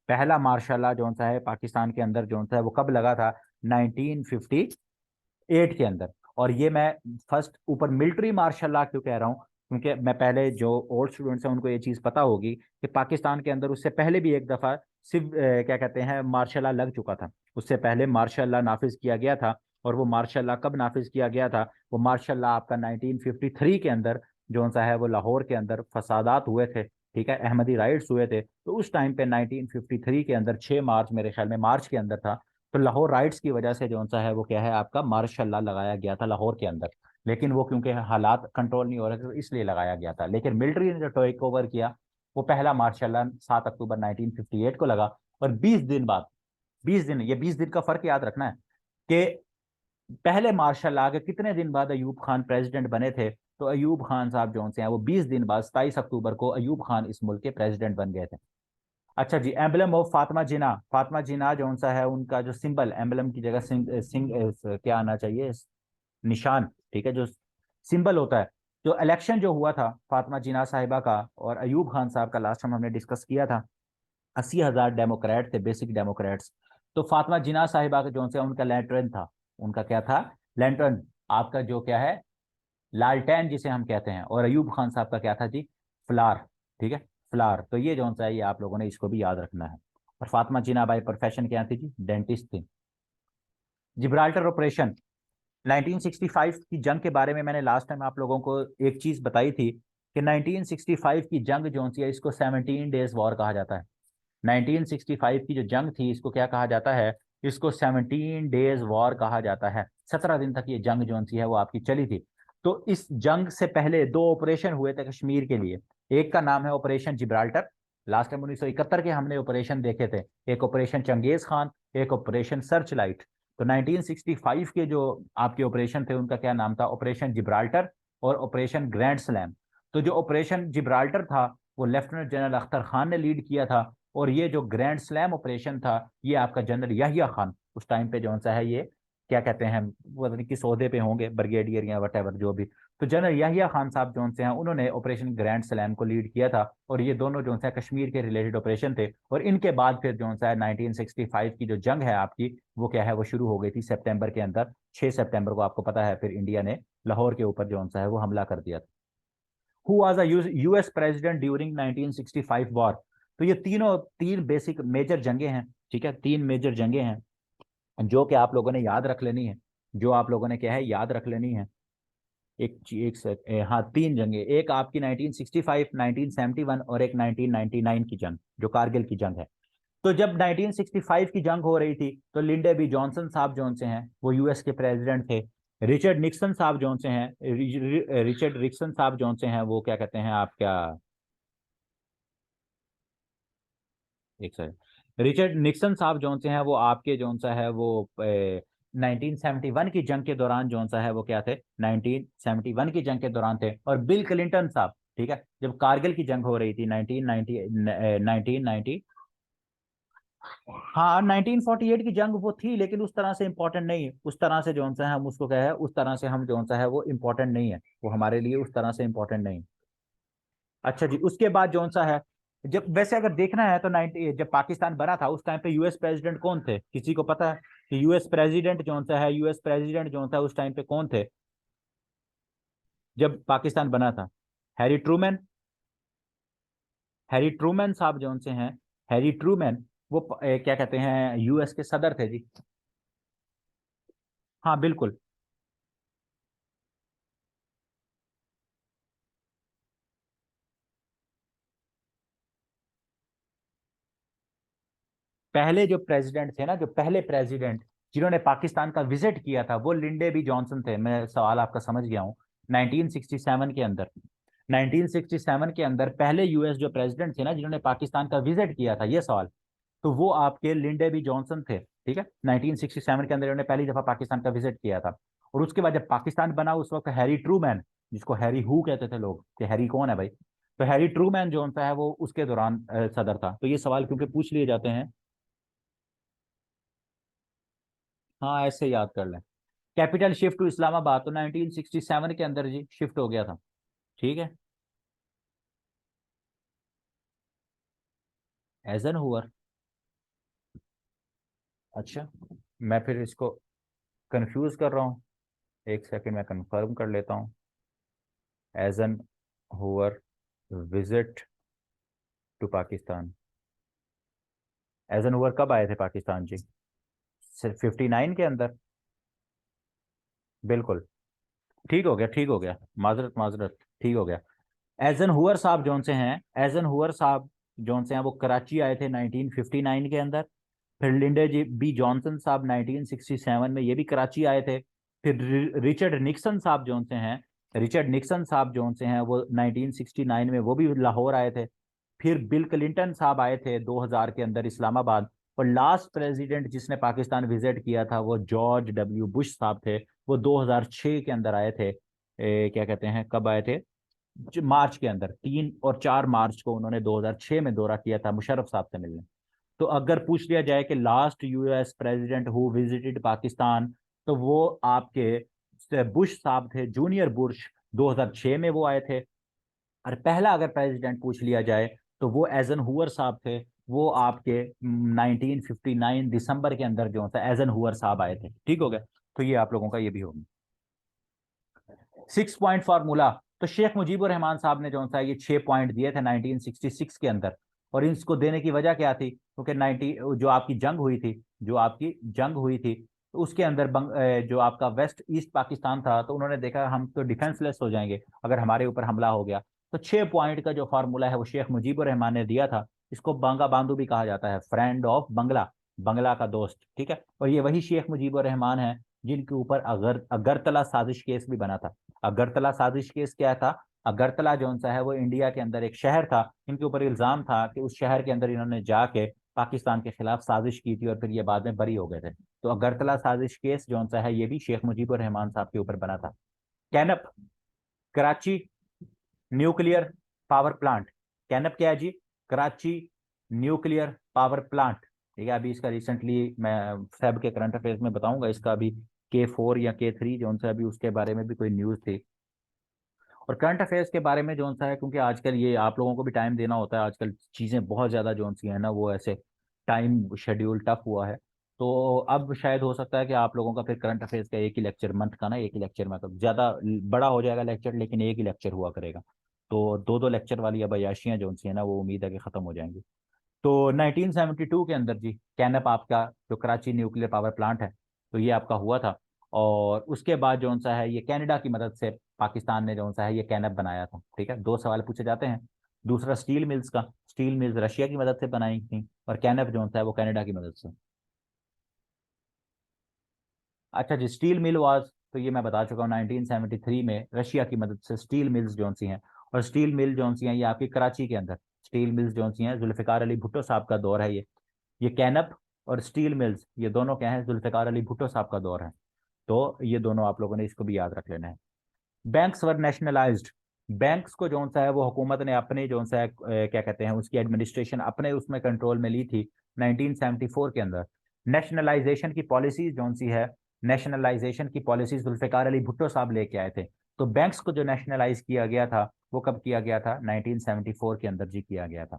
पहला मार्शल लॉ जो सा है पाकिस्तान के अंदर जो सा है वो कब लगा था? 1958 के अंदर। और ये मैं फर्स्ट ऊपर मिलिट्री मार्शल लॉ क्यों कह रहा हूँ, क्योंकि मैं पहले जो ओल्ड स्टूडेंट्स हैं उनको ये चीज़ पता होगी कि पाकिस्तान के अंदर उससे पहले भी एक दफ़ा सिर्फ क्या कहते हैं मार्शल लॉ लग चुका था। उससे पहले मार्शल लॉ नाफिज किया गया था। और वो मार्शल लॉ कब नाफिज किया गया था? वो मार्शल लॉ आपका 1953 के अंदर जो सा है वो लाहौर के अंदर फसादात हुए थे, ठीक है, अहमदी राइट्स हुए थे, तो उस टाइम पे 1953 के अंदर 6 मार्च, मेरे ख्याल में मार्च के अंदर था, तो लाहौर राइट्स की वजह से जो सा है वो क्या है आपका मार्शल लॉ लगाया गया था लाहौर के अंदर। लेकिन वो क्योंकि हालात कंट्रोल नहीं हो रहे थे तो इसलिए लगाया गया था। लेकिन मिलिट्री ने जो टेक ओवर किया, वो पहला मार्शल लॉ 7 अक्टूबर 1958 को लगा। और 20 दिन बाद, 20 दिन, ये 20 दिन का फर्क याद रखना है कि पहले मार्शल लॉ के कितने दिन बाद अयूब खान प्रेसिडेंट बने थे? तो अयूब खान साहब जो हैं वो 20 दिन बाद 27 अक्टूबर को अयूब खान इस मुल्क के प्रेसिडेंट बन गए थे। अच्छा जी, एम्बलम ऑफ फातिमा जिना, फातिमा जिना जो सा है उनका जो सिंबल, एम्बलम की जगह क्या आना चाहिए, निशान, ठीक है, जो सिंबल होता है। जो इलेक्शन जो हुआ था फातिमा जिना साहिबा का और अयूब खान साहब का, लास्ट टाइम हमने डिस्कस किया था, 80,000 डेमोक्रेट थे, बेसिक डेमोक्रेट्स। तो फातिमा जिना साहिबा का जो से उनका लैंटर्न था, उनका क्या था? लैंटर्न, आपका जो क्या है, लालटेन जिसे हम कहते हैं। और अयूब खान साहब का क्या था जी? फ्लार, ठीक है, फ्लार। तो ये जो सा है ये आप लोगों ने इसको भी याद रखना है। और फातिमा जिना बाई प्रोफेशन क्या थी जी? डेंटिस्ट थी। जिब्राल्टर ऑपरेशन, 1965 की जंग के बारे में मैंने लास्ट टाइम आप लोगों को एक चीज बताई थी कि 1965 की जंग जो सी है इसको 17 डेज वॉर कहा जाता है। 1965 की जो जंग थी इसको क्या कहा जाता है? इसको 17 डेज वॉर कहा जाता है। 17 दिन तक ये जंग जो सी है वो आपकी चली थी। तो इस जंग से पहले दो ऑपरेशन हुए थे कश्मीर के लिए। एक का नाम है ऑपरेशन जिब्राल्टर, लास्ट टाइम 1971 के हमने ऑपरेशन देखे थे। एक ऑपरेशन चंगेज खान, एक ऑपरेशन सर्च लाइट। तो 1965 के जो आपके ऑपरेशन थे उनका क्या नाम था? ऑपरेशन जिब्राल्टर और ऑपरेशन ग्रैंड स्लैम। तो जो ऑपरेशन जिब्राल्टर था वो लेफ्टिनेंट जनरल अख्तर खान ने लीड किया था। और ये जो ग्रैंड स्लैम ऑपरेशन था ये आपका जनरल याहिया खान, उस टाइम पे जो सा है ये क्या कहते हैं, वो पता नहीं किस ओहदे पे होंगे, ब्रिगेडियर या वटेवर जो भी। तो जनरल याहिया खान साहब जो से हैं उन्होंने ऑपरेशन ग्रैंड स्लैम को लीड किया था। और ये दोनों जो है कश्मीर के रिलेटेड ऑपरेशन थे। और इनके बाद फिर जो है 1965 की जो जंग है आपकी, वो क्या है, वो शुरू हो गई थी सितंबर के अंदर। 6 सितंबर को आपको पता है फिर इंडिया ने लाहौर के ऊपर जो सा है वो हमला कर दिया था। Who was a US president during 1965 war? तो ये तीनों, तीन बेसिक मेजर जंगें हैं, ठीक है, तीन मेजर जंगें हैं जो कि आप लोगों ने याद रख लेनी है। जो आप लोगों ने क्या है याद रख लेनी है। हाँ, तीन जंगें, एक आपकी 1965, 1971 और एक 1999 की जंग जो कारगिल की जंग है। तो जब 1965 की जंग हो रही थी तो लिंडे बी जॉनसन साहब जौन से हैं वो यूएस के प्रेसिडेंट थे। रिचर्ड निक्सन साहब जौन से हैं, रिचर्ड निक्सन साहब जौन से हैं वो क्या कहते हैं आप क्या, एक सेकंड, रिचर्ड निक्सन साहब जौन से हैं वो आपके जौन सा है वो 1971 की जंग के दौरान जौन सा है वो क्या थे, 1971 की जंग के दौरान थे। और बिल क्लिंटन साहब, ठीक है, जब कारगिल की जंग हो रही थी 1990, 1990, हाँ 1948 की जंग वो थी, लेकिन उस तरह से इंपॉर्टेंट नहीं है। उस तरह से जौन सा है हम उसको क्या है, उस तरह से हम जौन सा है वो इंपॉर्टेंट नहीं है, वो हमारे लिए उस तरह से इंपॉर्टेंट नहीं। अच्छा जी, उसके बाद जौन सा है, जब वैसे अगर देखना है तो 90 जब पाकिस्तान बना था उस टाइम पे यूएस प्रेसिडेंट कौन थे, किसी को पता है? तो यूएस प्रेसिडेंट जो सा है, यूएस प्रेसिडेंट जो था उस टाइम पे कौन थे जब पाकिस्तान बना था? Harry Trueman. हैरी ट्रूमैन साहब जो से हैं, हैरी ट्रूमैन, वो क्या कहते हैं, यूएस के सदर थे जी। हाँ बिल्कुल। पहले जो प्रेसिडेंट थे ना, जो पहले प्रेसिडेंट जिन्होंने पाकिस्तान का विजिट किया था, वो लिंडे बी जॉनसन थे। मैं सवाल आपका समझ गया हूँ। 1967 के अंदर, 1967 के अंदर पहले यूएस जो प्रेसिडेंट थे ना जिन्होंने पाकिस्तान का विजिट किया था, ये सवाल, तो वो आपके लिंडे बी जॉनसन थे। ठीक है, 1967 के अंदर इन्होंने पहली दफा पाकिस्तान का विजिट किया था। और उसके बाद जब पाकिस्तान बना, उस वक्त हैरी ट्रूमैन, जिसको हैरी हु कहते थे लोग कि हैरी कौन है भाई, तो हैरी ट्रूमैन जो सा है वो उसके दौरान सदर था। तो ये सवाल क्योंकि पूछ लिए जाते हैं। हाँ ऐसे याद कर लें। कैपिटल शिफ्ट टू इस्लामाबाद तो 1967 के अंदर जी शिफ्ट हो गया था। ठीक है। एजन हुआ। अच्छा, मैं फिर इसको कंफ्यूज कर रहा हूँ। एक सेकंड मैं कंफर्म कर लेता हूँ। एजन हुवर विजिट टू पाकिस्तान। एजन हुवर कब आए थे पाकिस्तान जी? सिर्फ 59 के अंदर। बिल्कुल। ठीक हो गया, ठीक हो गया। माजरत माजरत। ठीक हो गया। एजन हुअर साहब जौन से हैं, एजन हुअर साहब जौन से हैं, वो कराची आए थे 1959 के अंदर। फिर लिंडे जी बी जॉनसन साहब 1967 में ये भी कराची आए थे। फिर रिचर्ड निक्सन साहब जौन से हैं, रिचर्ड निक्सन साहब जौन से हैं वो 1969 में वो भी लाहौर आए थे। फिर बिल क्लिंटन साहब आए थे 2000 के अंदर इस्लामाबाद। और लास्ट प्रेसिडेंट जिसने पाकिस्तान विजिट किया था वो जॉर्ज डब्ल्यू बुश साहब थे। वो 2006 के अंदर आए थे। क्या कहते हैं, कब आए थे? मार्च के अंदर, 3 और 4 मार्च को उन्होंने 2006 में दौरा किया था मुशर्रफ साहब से मिलने। तो अगर पूछ लिया जाए कि last US president who visited Pakistan, तो वो आपके बुश साहब थे, जूनियर बुश। 2006 में वो आए थे। और पहला अगर प्रेसिडेंट पूछ लिया जाए तो वो एजन हुअर साहब थे। वो आपके 1959 दिसंबर के अंदर जो था एजन हुअर साहब आए थे। ठीक हो गया। तो ये आप लोगों का ये भी होगा। 6 पॉइंट फार्मूला। तो शेख मुजीबुर रहमान साहब ने जो सा ये 6 पॉइंट दिए थे 1966 के अंदर। और इसको देने की वजह क्या थी? क्योंकि 90 जो आपकी जंग हुई थी, जो आपकी जंग हुई थी, तो उसके अंदर जो आपका वेस्ट ईस्ट पाकिस्तान था, तो उन्होंने देखा हम तो डिफेंसलेस हो जाएंगे अगर हमारे ऊपर हमला हो गया। तो 6 पॉइंट का जो फार्मूला है वो शेख मुजीबुर रहमान ने दिया था। इसको बांगा बांधू भी कहा जाता है, फ्रेंड ऑफ बंगला, बंगला का दोस्त। ठीक है। और ये वही शेख मुजीबुर रहमान है जिनके ऊपर अगरतला साजिश केस भी बना था। अगरतला साजिश केस क्या था? अगरतला जो सा है वो इंडिया के अंदर एक शहर था। इनके ऊपर इल्जाम था कि उस शहर के अंदर इन्होंने जाके पाकिस्तान के खिलाफ साजिश की थी और फिर ये बाद में बरी हो गए थे। तो अगरतला साजिश केस जो सा है ये भी शेख मुजीबुर रहमान साहब के ऊपर बना था। KANUPP, Karachi nuclear power plant. KANUPP क्या है जी? Karachi nuclear power plant. ठीक है, अभी इसका रिसेंटली मैं फैब के करंट अफेयर्स में बताऊंगा इसका अभी। K4 या K3 जो सा अभी उसके बारे में भी कोई न्यूज थी। और करंट अफेयर्स के बारे में जो सा है, क्योंकि आजकल ये आप लोगों को भी टाइम देना होता है, आजकल चीज़ें बहुत ज़्यादा जो सी है ना वो ऐसे टाइम शेड्यूल टफ हुआ है। तो अब शायद हो सकता है कि आप लोगों का फिर करंट अफेयर्स का एक ही लेक्चर मंथ का ना, एक ही लेक्चर में, तो ज़्यादा बड़ा हो जाएगा लेक्चर, लेकिन एक ही लेक्चर हुआ करेगा। तो दो दो लेक्चर वाली अब अयाशियाँ जो सी है ना वो उम्मीद है कि ख़त्म हो जाएंगी। तो 1972 के अंदर जी कैनप आपका जो कराची न्यूक्लियर पावर प्लांट है, तो ये आपका हुआ था। और उसके बाद जो सा है ये कनाडा की मदद से पाकिस्तान ने जो सा है ये कैनप बनाया था। ठीक है, 2 सवाल पूछे जाते हैं। दूसरा स्टील मिल्स का, स्टील मिल्स रशिया की मदद से बनाई थी और कैनप जो सा है वो कनाडा की मदद से। अच्छा जी, स्टील मिल वाज, तो ये मैं बता चुका हूँ 1973 में रशिया की मदद से स्टील मिल्स जो सी हैं। और स्टील मिल जो सी हैं ये आपकी कराची के अंदर, स्टील मिल्स जो सी हैं जुल्फ़िकार अली भुट्टो साहब का दौर है ये कैनप और स्टील मिल्स ये दोनों क्या है, जुल्फ़िकार अली भुट्टो साहब का दौर है। तो ये दोनों आप लोगों ने इसको भी याद रख लेना है। Banks were nationalised. बैंक्स को जो सा है वो हुकूमत ने अपने जो सा है क्या कहते हैं उसकी एडमिनिस्ट्रेशन अपने उसमें कंट्रोल में ली थी 1974 के अंदर। नेशनलाइजेशन की पॉलिसी जो सी है, नेशनलाइजेशन की पॉलिसी जुल्फ़िकार अली भुट्टो साहब लेके आए थे। तो बैंक्स को जो नेशनलाइज किया गया था वो कब किया गया था? 1974 के अंदर जी किया गया था।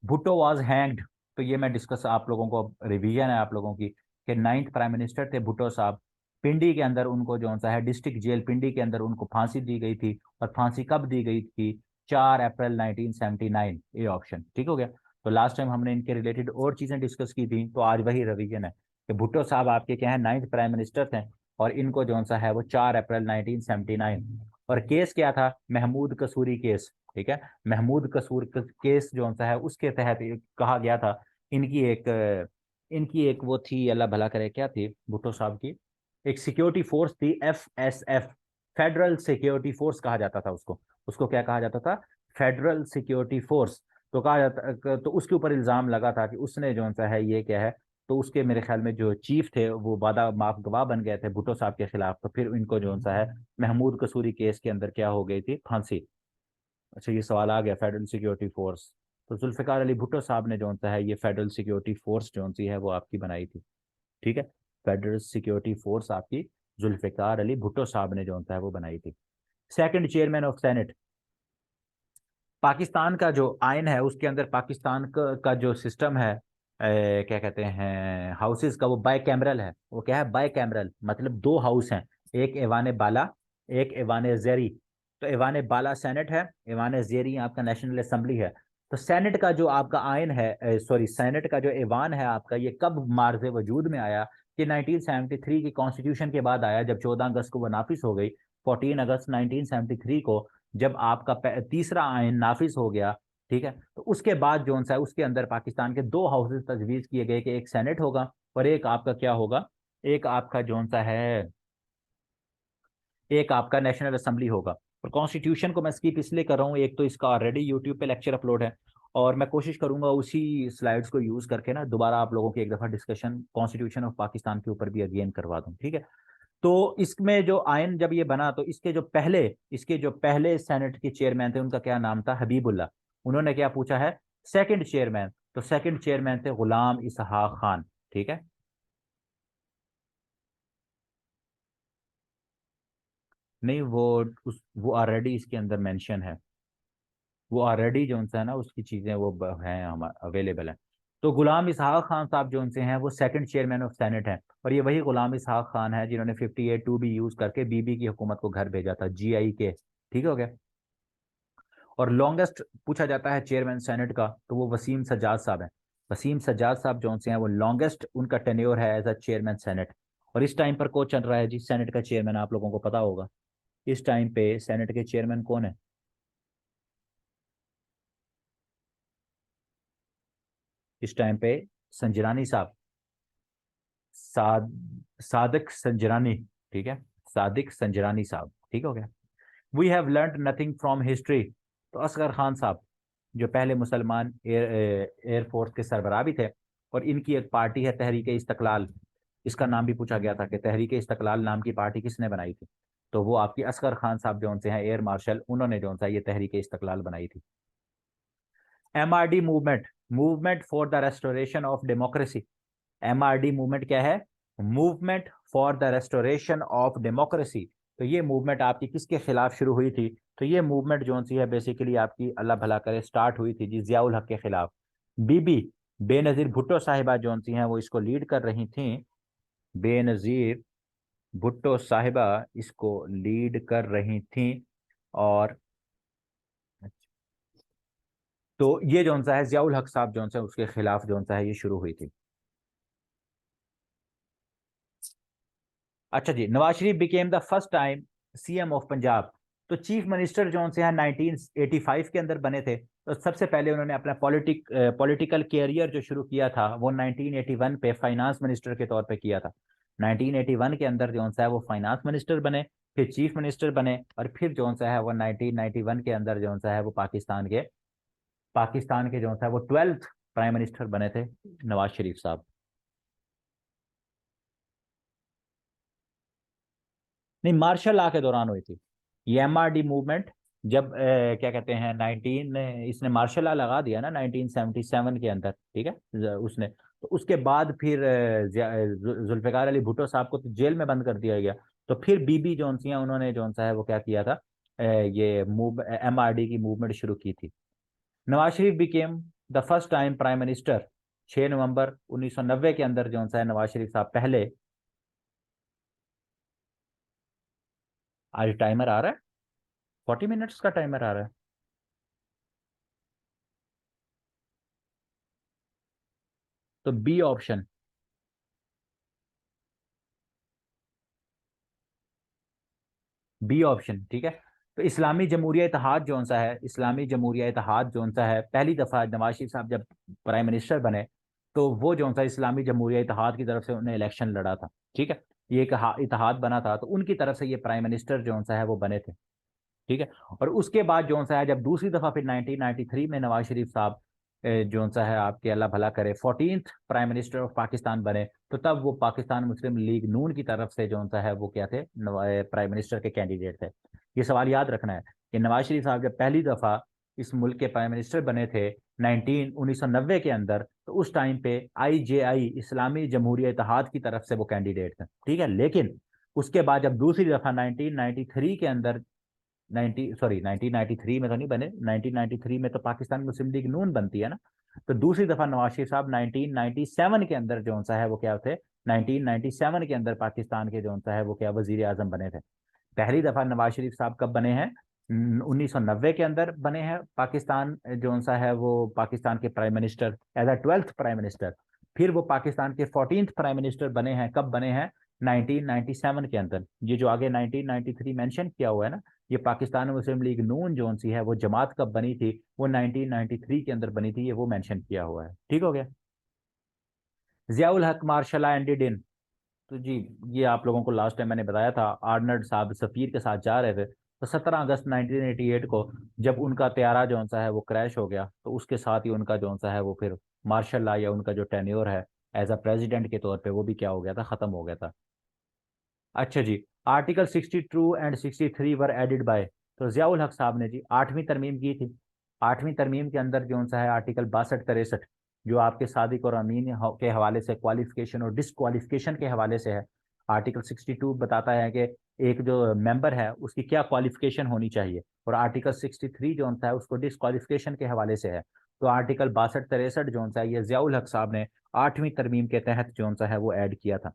Bhutto was hanged. तो ये मैं डिस्कस आप लोगों को, रिवीजन है आप लोगों की, कि 9th प्राइम मिनिस्टर थे भुट्टो साहब। पिंडी के अंदर उनको जो सा है डिस्ट्रिक्ट जेल पिंडी के अंदर उनको फांसी दी गई थी। और फांसी कब दी गई थी? 4 अप्रैल 1979। ये ऑप्शन ठीक हो गया। तो लास्ट टाइम हमने इनके रिलेटेड और चीजें डिस्कस की थी, तो आज वही रिवीजन है कि भुट्टो साहब आपके क्या है 9th प्राइम मिनिस्टर थे। और इनको जो सा है वो 4 अप्रैल 1979। और केस क्या था? महमूद कसूरी केस। ठीक है, महमूद कसूर केस जो सा है उसके तहत कहा गया था। इनकी एक इनकी एक वो थी, अल्लाह भला करे, क्या थी भुट्टो साहब की? एक सिक्योरिटी फोर्स थी, FSF, फेडरल सिक्योरिटी फोर्स कहा जाता था उसको। उसको क्या कहा जाता था? Federal security force. तो कहा जाता, तो उसके ऊपर इल्जाम लगा था कि उसने जो सा है ये क्या है। तो उसके मेरे ख्याल में जो चीफ थे वो वादा माफ गवाह बन गए थे भुट्टो साहब के खिलाफ। तो फिर इनको जो सा है महमूद कसूरी केस के अंदर क्या हो गई थी? फांसी। अच्छा, ये सवाल आ गया फेडरल सिक्योरिटी फोर्स। तो जुल्फिकार अली भुट्टो साहब ने जो सा है ये फेडरल सिक्योरिटी फोर्स जो सी है वो आपकी बनाई थी। ठीक है, फेडरल सिक्योरिटी फोर्स आपकी जुल्फिकार अली भुट्टो साहब ने जो सा है वो बनाई थी। Second chairman of senate. Pakistan का जो आइन है उसके अंदर पाकिस्तान का जो सिस्टम है, क्या कहते हैं, हाउसेस का, वो बाय कैमरल है। वो क्या है? बाय कैमरल, मतलब दो हाउस हैं, एक ऐवान बाला, एक ऐवान ज़ेरी। तो ऐवान बाला सेनेट है, ऐवान ज़ेरी आपका नेशनल असेंबली है। तो सेनेट का जो आपका आइन है, सॉरी, सेनेट का जो ऐवान है आपका, ये कब मार्ज वजूद में आया? कि 1973 की कॉन्स्टिट्यूशन के बाद आया, जब 14 अगस्त को वो नाफिज हो गई। 14 अगस्त 1973 को जब आपका तीसरा आयन नाफिज हो गया। ठीक है, तो उसके बाद जो सा है उसके अंदर पाकिस्तान के दो हाउसेस तजवीज किए गए कि एक सेनेट होगा और एक आपका क्या होगा? एक आपका जो सा है, एक आपका नेशनल असेंबली होगा। और कॉन्स्टिट्यूशन को मैं स्किप इसलिए कर रहा हूँ, एक तो इसका ऑलरेडी यूट्यूब पे लेक्चर अपलोड है, और मैं कोशिश करूंगा उसी स्लाइड्स को यूज करके ना दोबारा आप लोगों की एक दफा डिस्कशन कॉन्स्टिट्यूशन ऑफ पाकिस्तान के ऊपर भी अगेन करवा दूं। ठीक है, तो इसमें जो आयन जब ये बना तो इसके जो पहले सेनेट के चेयरमैन थे उनका क्या नाम था? हबीबुल्ला। उन्होंने क्या पूछा है? Second chairman. तो सेकंड चेयरमैन थे गुलाम इसहाक खान। ठीक है, नहीं वो ऑलरेडी इसके अंदर मेंशन है। वो ऑलरेडी जो उनसे है ना उसकी चीजें वो हैं, हमारे अवेलेबल है। तो गुलाम इसहाक खान साहब जो उनसे हैं वो सेकंड चेयरमैन ऑफ सेनेट हैं। और ये वही गुलाम इसहाक खान है जिन्होंने 58(2) भी यूज करके बीबी की हुकूमत को घर भेजा था, GI के। ठीक हो गया। और लॉन्गेस्ट पूछा जाता है चेयरमैन सेनेट का, तो वो वसीम सज्जाद साहब हैं। वसीम सज्जाद साहब जो से हैं वो लॉन्गेस्ट उनका टेन्योर है एज अ चेयरमैन सेनेट। और इस टाइम पर कौन चल रहा है जी सेनेट का चेयरमैन? आप लोगों को पता होगा इस टाइम पे सेनेट के चेयरमैन कौन है? इस टाइम पे संजरानी साहब, साद सादिक संजरानी। ठीक है, सादिक संजरानी साहब। ठीक हो गया। We have learn nothing from history. तो असगर खान साहब जो पहले मुसलमान एयरफोर्स के सरबराह भी थे। और इनकी एक पार्टी है तहरीक इस्तकलाल। इसका नाम भी पूछा गया था कि तहरीक इस्तकलाल नाम की पार्टी किसने बनाई थी? तो वो आपकी असगर खान साहब जो उनसे हैं एयर मार्शल, उन्होंने जो सा ये तहरीक इस्तकलाल बनाई थी। MRD movement, movement for the restoration of democracy. MRD movement क्या है? Movement for the restoration of democracy. तो ये मूवमेंट आपकी किसके खिलाफ शुरू हुई थी? तो ये मूवमेंट जो सी है बेसिकली आपकी, अल्लाह भला करे, स्टार्ट हुई थी जी जियाउल हक के खिलाफ। बीबी बेनजीर भुट्टो साहिबा जो सी हैं वो इसको लीड कर रही थी। बेनजीर भुट्टो साहिबा इसको लीड कर रही थी। और तो ये जो सा है जियाउल हक साहब जो सा उसके खिलाफ जो सा है ये शुरू हुई थी। अच्छा जी, Nawaz Sharif became the first time CM of Punjab. तो चीफ मिनिस्टर जो से हैं 1985 के अंदर बने थे। तो सबसे पहले उन्होंने अपना पॉलिटिकल कैरियर जो शुरू किया था वो 1981 पे फाइनेंस मिनिस्टर के तौर पे किया था। 1981 के अंदर जो सा है वो फाइनेंस मिनिस्टर बने, फिर चीफ मिनिस्टर बने, और फिर जो सा है वो 1991 के अंदर जो सा है वो पाकिस्तान के जो सा है वो 12th प्राइम मिनिस्टर बने थे नवाज शरीफ साहब। नहीं, मार्शल लॉ के दौरान हुई थी ये MRD मूवमेंट। जब क्या कहते हैं 19 इसने मार्शल लॉ लगा दिया ना 1977 के अंदर। ठीक है, उसने तो उसके बाद फिर जुल्फिकार अली भुट्टो साहब को तो जेल में बंद कर दिया गया। तो फिर बीबी जोन सी हैं उन्होंने जोन सा है वो क्या किया था, ये MRD की मूवमेंट शुरू की थी। Nawaz Sharif became the first time prime minister 6 नवंबर 1990 के अंदर जो है नवाज शरीफ साहब पहले, आज टाइमर आ रहा है, 40 मिनट्स का टाइमर आ रहा है। तो बी ऑप्शन, बी ऑप्शन ठीक है। तो इस्लामी जमहूरिया इत्तेहाद जो सा है, इस्लामी जमहूरिया इत्तेहाद जो सा है, पहली दफा नवाज शरीफ साहब जब प्राइम मिनिस्टर बने, तो वो जो सा इस्लामी जमहूरिया इत्तेहाद की तरफ से उन्हें इलेक्शन लड़ा था। ठीक है, ये एक इत्तेहाद बना था, तो उनकी तरफ से ये प्राइम मिनिस्टर जो सा है वो बने थे। ठीक है। और उसके बाद जो सा है जब दूसरी दफा फिर 1993 में नवाज शरीफ साहब जो सा है आपके अल्लाह भला करे 14th prime minister of Pakistan बने, तो तब वो पाकिस्तान मुस्लिम लीग नून की तरफ से जो सा है वो क्या थे, प्राइम मिनिस्टर के कैंडिडेट थे। ये सवाल याद रखना है कि नवाज शरीफ साहब जब पहली दफा इस मुल्क के प्राइम मिनिस्टर बने थे 1990 के अंदर, तो उस टाइम पे IJI इस्लामी जमहूरिया इत्तेहाद की तरफ से वो कैंडिडेट थे। ठीक है, लेकिन उसके बाद जब दूसरी दफा 1993 के अंदर 1993 में तो नहीं बने, 1993 में तो पाकिस्तान मुस्लिम लीग नून बनती है ना। तो दूसरी दफा नवाज शरीफ साहब 1997 के अंदर जो सा है वो क्या थे, 1997 के अंदर पाकिस्तान के जो सा है वो क्या वजीर आजम बने थे। पहली दफा नवाज शरीफ साहब कब बने हैं, 1990 के अंदर बने हैं पाकिस्तान जो सा है वो पाकिस्तान के prime minister as a 12th prime minister. फिर वो पाकिस्तान के 14th प्राइम मिनिस्टर बने हैं, कब बने हैं, 1997 के अंदर। ये जो आगे 1993 मेंशन किया हुआ है ना, ये पाकिस्तान मुस्लिम लीग नून जो सी है वो जमात कब बनी थी, वो 1993 के अंदर बनी थी, ये वो मेंशन किया हुआ है। ठीक हो गया। जियाउल हक मार्शल एंडेड इन, तो जी ये आप लोगों को लास्ट टाइम मैंने बताया था, आर्नल्ड साहब सफीर के साथ जा रहे थे, तो 17 अगस्त 1988 को जब उनका त्यारा जो सा है वो क्रैश हो गया, तो उसके साथ ही उनका जो सा है वो फिर मार्शल लॉ या उनका जो टेन्योर है एज अ प्रेसिडेंट के तौर पे वो भी क्या हो गया था, खत्म हो गया था। अच्छा जी, article 62 and 63 were added by, तो जियाउल हक साहब ने जी 8वीं तरमीम की थी। 8वीं तरमीम के अंदर जो सा है आर्टिकल 62 63 जो आपके सादिक और अमीन के हवाले से क्वालिफिकेशन और डिसक्वालिफिकेशन के हवाले से है। आर्टिकल 62 बताता है कि एक जो मेंबर है उसकी क्या क्वालिफिकेशन होनी चाहिए, और आर्टिकल 63 जो सा है उसको डिसक्वालिफिकेशन के हवाले से है। तो आर्टिकल 62 63 जो सा है ये जियाउल हक साहब ने 8वीं तरमीम के तहत जो सा है वो ऐड किया था।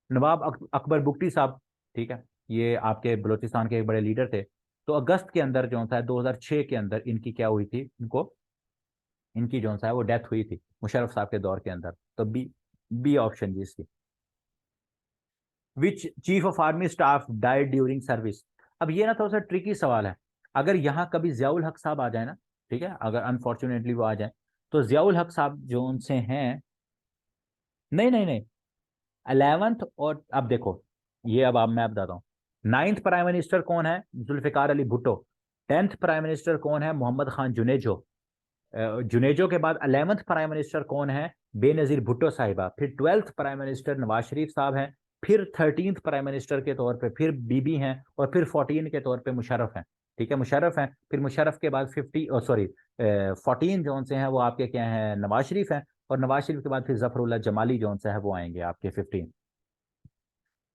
नवाब अकबर बुगटी साहब, ठीक है, ये आपके बलूचिस्तान के एक बड़े लीडर थे। तो अगस्त के अंदर जो था 2006 के अंदर इनकी क्या हुई थी, इनको इनकी जो है वो डेथ हुई थी मुशर्रफ साहब के दौर के अंदर। तो बी, बी ऑप्शन जी इसकी। Which chief of army staff died during service, अब ये ना थोड़ा सा ट्रिकी सवाल है। अगर यहाँ कभी जियाउल हक साहब आ जाए ना, ठीक है, अगर अनफॉर्चुनेटली वो आ जाए, तो जियाउल हक साहब जो उनसे हैं, नहीं नहीं नहीं, 11th, और अब देखो, ये अब आप मैं बताता हूँ। 9th प्राइम मिनिस्टर कौन है, Zulfikar Ali Bhutto. 10th prime minister कौन है, मोहम्मद खान जुनेजो। जुनेजो के बाद 11th प्राइम मिनिस्टर कौन है, बेनजीर भुट्टो साहिबा। फिर 12th prime minister Nawaz Sharif साहब हैं। फिर 13th प्राइम मिनिस्टर के तौर पे फिर बीबी हैं, और फिर 14 के तौर पे मुशर्रफ हैं। ठीक है, मुशर्रफ हैं, फिर मुशर्रफ के बाद 14 जोन से हैं वो आपके क्या हैं, नवाज शरीफ हैं। और नवाज शरीफ के बाद फिर जफरुल्लाह जमाली जोन से है वो आएंगे आपके 15।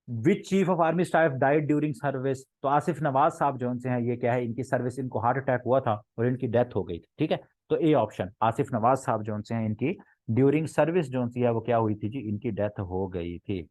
Which chief of army staff died during service, तो आसिफ नवाज साहब जो से हैं ये क्या है, इनकी सर्विस, इनको हार्ट अटैक हुआ था और इनकी डेथ हो गई थी। ठीक है, तो ए ऑप्शन आसिफ नवाज साहब जो से हैं इनकी ड्यूरिंग सर्विस जो सी है वो क्या हुई थी जी, इनकी डेथ हो गई थी।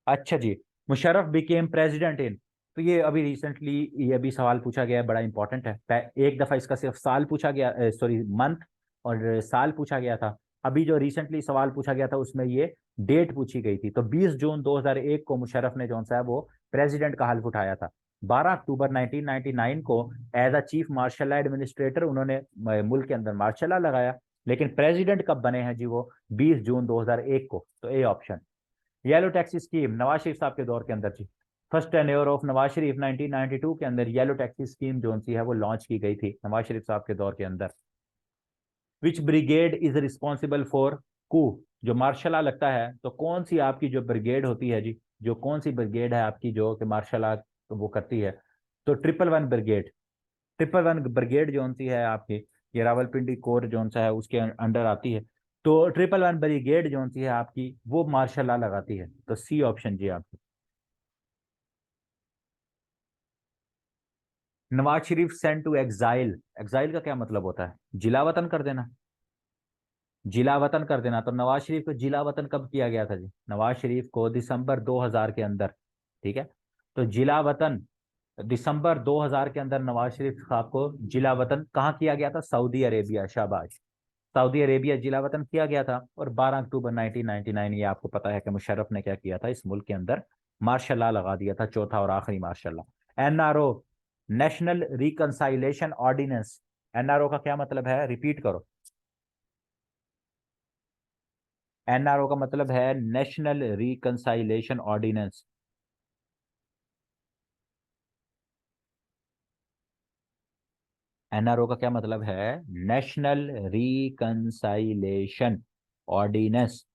अच्छा जी, मुशर्रफ बिकेम प्रेसिडेंट इन, तो ये अभी रिसेंटली ये अभी सवाल पूछा गया है, बड़ा इंपॉर्टेंट है। एक दफा इसका सिर्फ साल पूछा गया, सॉरी मंथ और साल पूछा गया था। अभी जो रिसेंटली सवाल पूछा गया था उसमें ये डेट पूछी गई थी। तो 20 जून 2001 को मुशर्रफ ने जो सा है वो प्रेसिडेंट का हल्फ उठाया था। 12 अक्टूबर 1999 को as a chief martial administrator उन्होंने मुल्क के अंदर मार्शल लॉ लगाया। लेकिन प्रेसिडेंट कब बने हैं जी वो, 20 जून 2001 को। तो A option. Yellow taxi scheme Nawaz Sharif साहब के दौर के अंदर थी। First tenure of Nawaz Sharif 1992 के अंदर येलो टैक्सी स्कीम जो सी है वो लॉन्च की गई थी नवाज शरीफ साहब के दौर के अंदर। विच ब्रिगेड इज रिस्पॉन्सिबल फॉर कू, जो मार्शल लॉ लगता है तो कौन सी आपकी जो ब्रिगेड होती है जी, जो कौन सी ब्रिगेड है आपकी जो कि मार्शल लॉ तो वो करती है, तो 111 ब्रिगेड। 111 ब्रिगेड जो सी है आपकी, ये रावलपिंडी कोर जो सा है उसके अंडर आती है। तो 111 ब्रिगेड जो सी है आपकी वो मार्शल लॉ लगाती है। तो सी ऑप्शन जी आपकी। Nawaz Sharif Saint to exile, exile का क्या मतलब होता है? जिला वतन कर देना, जिला वतन कर देना। तो नवाज शरीफ को जिला वतन कब किया गया था जी? नवाज शरीफ को दिसंबर 2000 के अंदर, ठीक है। तो जिला वतन दिसंबर 2000 के अंदर नवाज शरीफ साहब को जिला वतन कहाँ किया गया था? सऊदी अरेबिया, शाबाश। सऊदी अरेबिया जिला वतन किया गया था। और 12 अक्टूबर 1999, ये आपको पता है कि मुशर्रफ ने क्या किया था इस मुल्क के अंदर? मार्शल लॉ लगा दिया था, चौथा और आखिरी martial law. NRO, national reconciliation ordinance. NRO का क्या मतलब है? रिपीट करो। एनआरओ का मतलब है नेशनल रिकंसाइलेशन ऑर्डिनेंस। एनआरओ का क्या मतलब है? National reconciliation ordinance.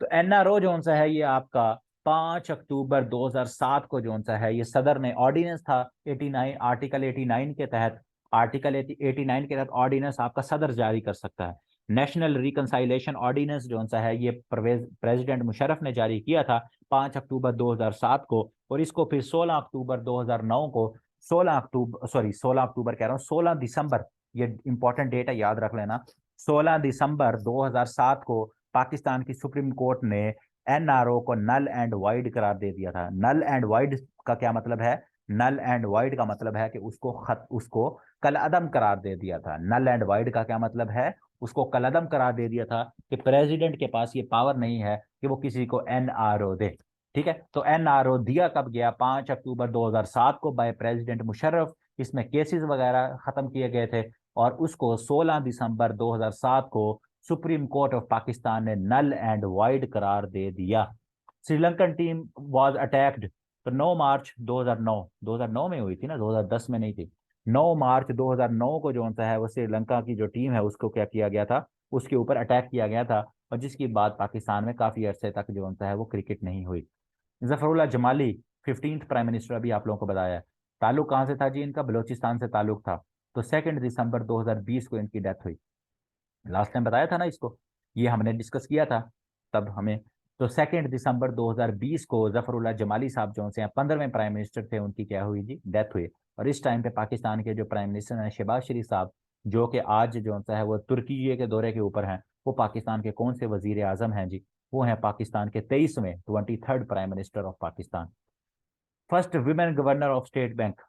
तो एनआरओ जो सा है ये आपका 5 अक्टूबर 2007 को जो सा है ये सदर ने ऑर्डिनेंस था 89, आर्टिकल 89 के तहत, आर्टिकल 89 के तहत ऑर्डिनेंस आपका सदर जारी कर सकता है। नेशनल रिकंसाइलेशन ऑर्डिनेंस जो सा है ये परवेज प्रेसिडेंट मुशर्रफ ने जारी किया था 5 अक्टूबर 2007 को। और इसको फिर 16 अक्टूबर 2009 को, 16 अक्टूबर, सॉरी 16 अक्टूबर कह रहा हूँ, 16 दिसंबर, ये इंपॉर्टेंट डेट है, याद रख लेना। 16 दिसंबर 2007 को पाकिस्तान की सुप्रीम कोर्ट ने एनआरओ को नल एंड वाइड करार दे दिया था। नल एंड वाइड का क्या मतलब है? नल एंड वाइड का मतलब है कि उसको कल अदम करार दे दिया था। नल एंड वाइड का क्या मतलब है? उसको कल अदम करार दे दिया था कि प्रेसिडेंट के पास ये पावर नहीं है कि वो किसी को एनआरओ दे। ठीक है, तो एनआरओ दिया कब गया? 5 अक्टूबर 2007 को बाय प्रेसिडेंट मुशर्रफ। इसमें केसेस वगैरह खत्म किए गए थे। और उसको 16 दिसंबर 2007 को सुप्रीम कोर्ट ऑफ पाकिस्तान ने नल एंड वाइड करार दे दिया। Sri Lankan team was attacked. तो 9 मार्च 2009, 2009 में हुई थी ना, 2010 में नहीं थी। 9 मार्च 2009 को जो सा है वो श्रीलंका की जो टीम है उसको क्या किया गया था? उसके ऊपर अटैक किया गया था। और जिसकी बाद पाकिस्तान में काफी अरसे तक जो सा है वो क्रिकेट नहीं हुई। Zafrullah Jamali 15th prime minister, अभी आप लोगों को बताया है। ताल्लुक कहाँ से था जी इनका? बलोचिस्तान से ताल्लुक था। तो 2 दिसंबर 2020 को इनकी डेथ हुई। लास्ट टाइम बताया था ना इसको, ये हमने डिस्कस किया था तब हमें। तो 2 दिसंबर 2020 को जफरुल्लाह जमाली साहब जो से 15वें प्राइम मिनिस्टर थे, उनकी क्या हुई जी? डेथ हुई। और इस टाइम पे पाकिस्तान के जो प्राइम मिनिस्टर हैं शहबाज शरीफ साहब, जो कि आज जो सा है वो तुर्की के दौरे के ऊपर हैं। वो पाकिस्तान के कौन से वजीर आजम हैं जी? वो हैं पाकिस्तान के 23वें, 23rd prime minister of Pakistan. First women governor of state bank,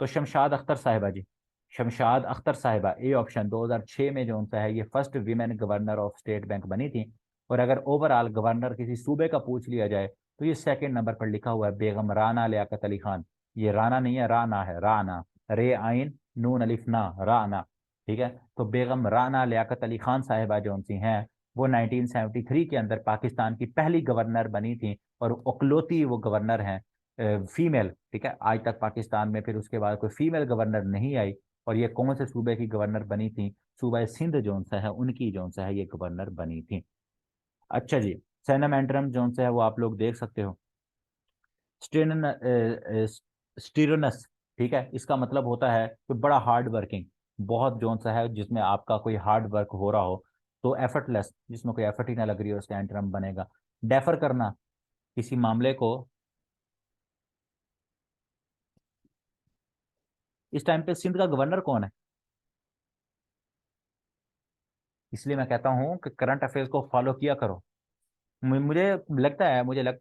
तो शमशाद अख्तर साहिबा जी। शमशाद अख्तर साहिबा, ए ऑप्शन, 2006 में जो उनका है ये first women governor of state bank बनी थी। और अगर ओवरऑल गवर्नर किसी सूबे का पूछ लिया जाए तो ये सेकंड नंबर पर लिखा हुआ है बेगम राना लियाकत अली खान। ये राना नहीं है, राना है, राना, रे आइन नून अलिफ ना, राना। ठीक है, तो बेगम राना लियाकत अली खान साहिबा जो उनसी हैं वो 1973 के अंदर पाकिस्तान की पहली गवर्नर बनी थी। और इकलौती वो गवर्नर हैं फीमेल। ठीक है, आज तक पाकिस्तान में फिर उसके बाद कोई फीमेल गवर्नर नहीं आई। और ये कौन से सूबे की गवर्नर बनी थी? सूबा सिंध जोन सा है उनकी जोन सा है ये गवर्नर बनी थी। अच्छा जी, सैनम एंट्रम जोन सा है वो आप लोग देख सकते हो। स्टेन स्टीरनस, ठीक है, इसका मतलब होता है कि बड़ा हार्ड वर्किंग, बहुत जोन सा है जिसमें आपका कोई हार्ड वर्क हो रहा हो। तो एफर्टलेस, जिसमें कोई एफर्ट ही ना लग रही हो, उसका एंट्रम बनेगा। डेफर करना किसी मामले को। इस टाइम पे सिंध का गवर्नर कौन है? इसलिए मैं कहता हूँ कि करंट अफेयर्स को फॉलो किया करो। मुझे लगता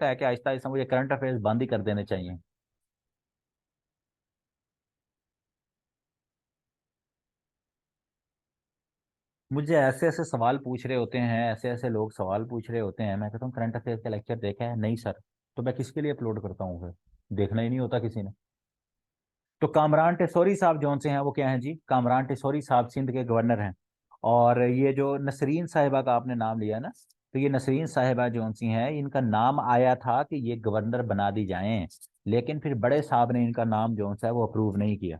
है कि आहिस्ता आहिस्ता मुझे करंट अफेयर्स बंद ही कर देने चाहिए। मुझे ऐसे ऐसे सवाल पूछ रहे होते हैं, ऐसे ऐसे लोग सवाल पूछ रहे होते हैं, मैं कहता हूँ करंट अफेयर्स का लेक्चर देखा है? नहीं सर। तो मैं किसके लिए अपलोड करता हूँ फिर? देखना ही नहीं होता किसी ने। तो कामरान टेसोरी साहब जौन से हैं वो क्या हैं जी? कामरान टेसोरी साहब सिंध के गवर्नर हैं। और ये जो नसरीन साहिबा का आपने नाम लिया ना, तो ये नसरीन साहिबा जौन सी हैं इनका नाम आया था कि ये गवर्नर बना दी जाएं। लेकिन फिर बड़े साहब ने इनका नाम जौन सा है वो अप्रूव नहीं किया।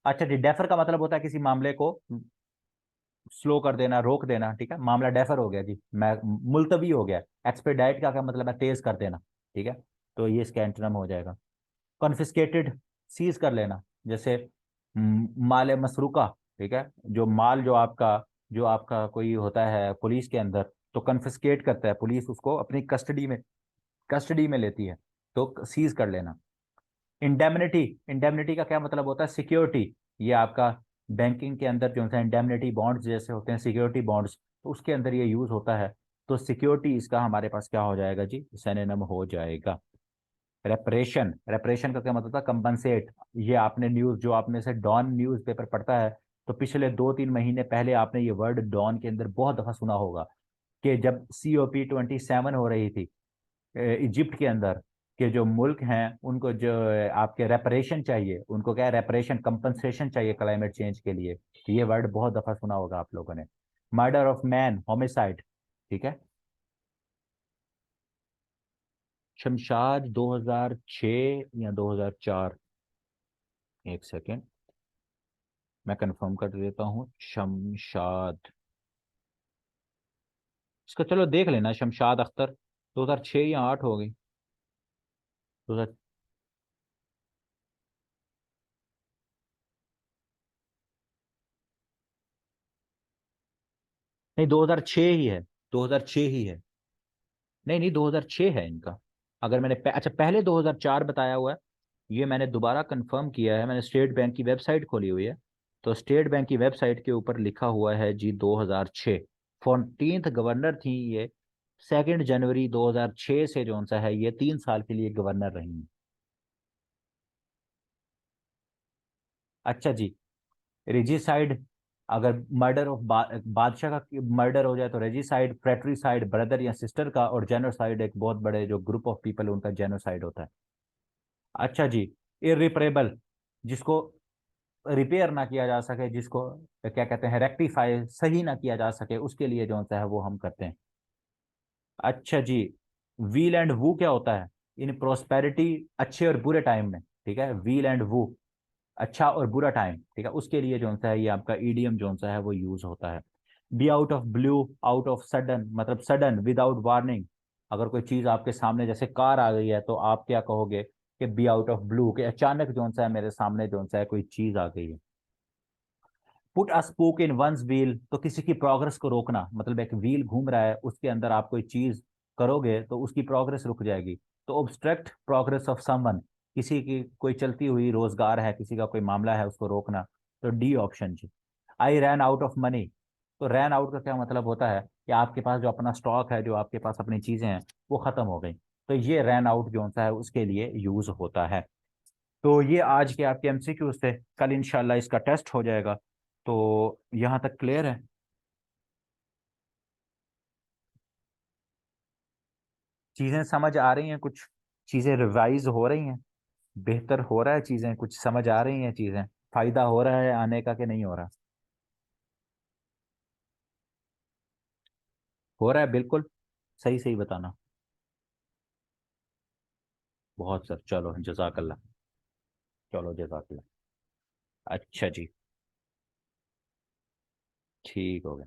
अच्छा जी, डेफर का मतलब होता है किसी मामले को स्लो कर देना, रोक देना। ठीक है, मामला डेफर हो गया जी, मैं मुलतवी हो गया। एक्सपेडाइट का क्या मतलब है? तेज कर देना। ठीक है, तो ये इसका एंटोनिम हो जाएगा। कॉन्फिस्केटेड, सीज कर लेना। जैसे माल मसरूका, ठीक है, जो माल जो आपका कोई होता है पुलिस के अंदर, तो कन्फिस्केट करता है पुलिस उसको अपनी कस्टडी में कस्टडी में लेती है तो सीज कर लेना। इंडेमनिटी, इंडेमनिटी का क्या मतलब होता है? सिक्योरिटी। ये आपका बैंकिंग के अंदर जो है इंडेमनिटी बॉन्ड्स जैसे होते हैं, सिक्योरिटी बॉन्ड्स, तो उसके अंदर ये यूज होता है। तो सिक्योरिटी इसका हमारे पास क्या हो जाएगा जी? सिनोनिम हो जाएगा। रेपरेशन, रेपरेशन का क्या मतलब था? कंपनसेट। ये आपने न्यूज, जो आपने से डॉन न्यूज पेपर पढ़ता है, तो पिछले 2-3 महीने पहले आपने ये वर्ड डॉन के अंदर बहुत दफा सुना होगा, कि जब COP27 हो रही थी इजिप्ट के अंदर, के जो मुल्क हैं उनको जो आपके रेपरेशन चाहिए, उनको क्या है? रेपरेशन, कंपनसेशन चाहिए क्लाइमेट चेंज के लिए। तो ये वर्ड बहुत दफा सुना होगा आप लोगों ने। Murder of man, homicide. ठीक है। शमशाद 2006 या 2004, एक सेकेंड मैं कंफर्म कर देता हूँ। शमशाद, इसको चलो देख लेना, शमशाद अख्तर 2006 या 8 हो गई। 2000, नहीं 2006 ही है, 2006 ही है। नहीं नहीं 2006 है इनका। अगर मैंने अच्छा पहले 2004 बताया हुआ है, ये मैंने दोबारा कंफर्म किया है, मैंने स्टेट बैंक की वेबसाइट खोली हुई है। तो स्टेट बैंक की वेबसाइट के ऊपर लिखा हुआ है जी 2006। 14th गवर्नर थी ये, 2 जनवरी 2006 से जो सा है ये 3 साल के लिए गवर्नर रही हैं। अच्छा जी। रेजिसाइड, अगर मर्डर ऑफ बादशाह का मर्डर हो जाए तो रेजिसाइड, फ्रेट्रीसाइड ब्रदर या सिस्टर का, और जेनोसाइड एक बहुत बड़े जो ग्रुप ऑफ पीपल उनका जेनोसाइड होता है। अच्छा जी। इरिपेरेबल, जिसको रिपेयर ना किया जा सके, जिसको क्या कहते हैं, रेक्टिफाई, सही ना किया जा सके, उसके लिए जो होता है वो हम करते हैं। अच्छा जी। व्हील एंड वू क्या होता है? इन प्रोस्पेरिटी, अच्छे और बुरे टाइम में, ठीक है, व्हील एंड वू, अच्छा और बुरा टाइम, ठीक है, उसके लिए जो सा है ये आपका ईडियम जो सा है वो यूज होता है। Be out of blue, out of sudden, मतलब सडन, विदाउट वार्निंग। अगर कोई चीज आपके सामने जैसे कार आ गई है तो आप क्या कहोगे? कि बी आउट ऑफ ब्लू, कि अचानक जो सा है मेरे सामने जो सा है कोई चीज आ गई है। Put a spoke in one's wheel, तो किसी की प्रोग्रेस को रोकना, मतलब एक व्हील घूम रहा है उसके अंदर आप कोई चीज करोगे तो उसकी प्रोग्रेस रुक जाएगी। तो ऑब्स्ट्रक्ट प्रोग्रेस ऑफ समवन, किसी की कोई चलती हुई रोजगार है, किसी का कोई मामला है, उसको रोकना। तो डी ऑप्शन जी। I ran out of money, तो रैन आउट का क्या मतलब होता है? कि आपके पास जो अपना स्टॉक है, जो आपके पास अपनी चीजें हैं, वो खत्म हो गई। तो ये रैन आउट जो होता है उसके लिए यूज होता है। तो ये आज के आपके MCQs थे, कल इंशाल्लाह इसका टेस्ट हो जाएगा। तो यहाँ तक क्लियर है? चीज़ें समझ आ रही हैं कुछ? चीज़ें रिवाइज हो रही हैं? बेहतर हो रहा है? चीज़ें कुछ समझ आ रही हैं? चीज़ें फायदा हो रहा है आने का कि नहीं हो रहा? हो रहा है बिल्कुल। सही सही बताना। बहुत सर, चलो जजाकल्ला। चलो जजाकल्ला। अच्छा जी। ठीक हो गया।